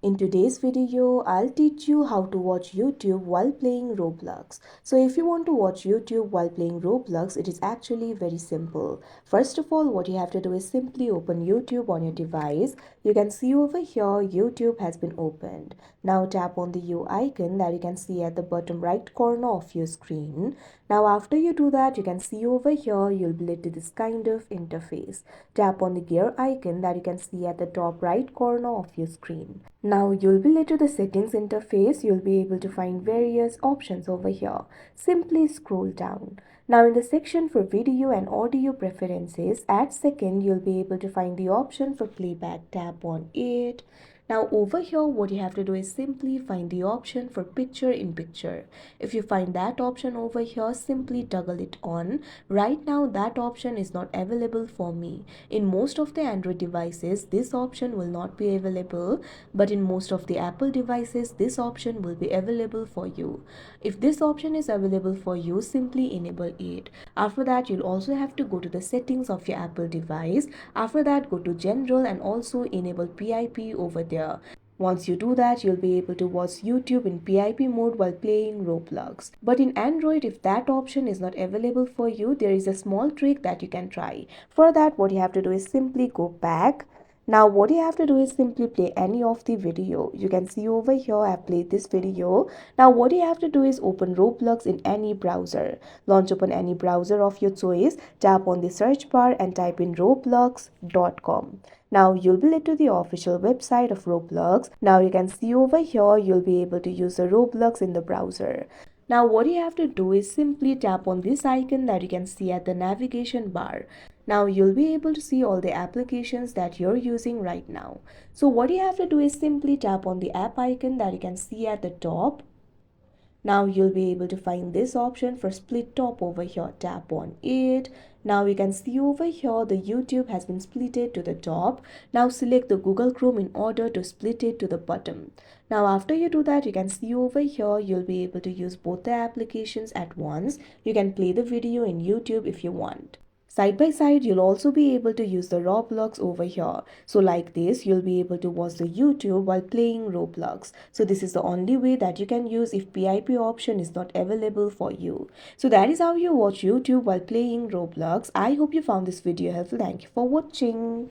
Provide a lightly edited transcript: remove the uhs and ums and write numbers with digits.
In today's video, I'll teach you how to watch YouTube while playing Roblox. So if you want to watch YouTube while playing Roblox, it is actually very simple. First of all, what you have to do is simply open YouTube on your device. You can see over here, YouTube has been opened. Now tap on the U icon that you can see at the bottom right corner of your screen. Now after you do that, you can see over here, you'll be led to this kind of interface. Tap on the gear icon that you can see at the top right corner of your screen. Now you'll be led to the settings interface. You'll be able to find various options over here. Simply scroll down. Now in the section for video and audio preferences, at second you'll be able to find the option for playback. Tap on it. Now over here what you have to do is simply find the option for picture in picture. If you find that option over here, simply toggle it on. Right now that option is not available for me. In most of the Android devices this option will not be available, but in most of the Apple devices this option will be available for you. If this option is available for you, simply enable it. After that you'll also have to go to the settings of your Apple device. After that go to general and also enable PIP over there. Once you do that, you'll be able to watch YouTube in PIP mode while playing Roblox. But in Android, if that option is not available for you, there is a small trick that you can try. For that, what you have to do is simply go back. Now what you have to do is simply play any of the video. You can see over here I have played this video. Now what you have to do is open Roblox in any browser. Launch open any browser of your choice. Tap on the search bar and type in roblox.com. Now you'll be led to the official website of Roblox. Now you can see over here you'll be able to use the Roblox in the browser. Now what you have to do is simply tap on this icon that you can see at the navigation bar. Now you'll be able to see all the applications that you're using right now. So what you have to do is simply tap on the app icon that you can see at the top. Now you'll be able to find this option for split top over here. Tap on it. Now you can see over here the YouTube has been splitted to the top. Now select the Google Chrome in order to split it to the bottom. Now after you do that, you can see over here you'll be able to use both the applications at once. You can play the video in YouTube if you want. Side by side, you'll also be able to use the Roblox over here. So like this, you'll be able to watch the YouTube while playing Roblox. So this is the only way that you can use if PIP option is not available for you. So that is how you watch YouTube while playing Roblox. I hope you found this video helpful. Thank you for watching.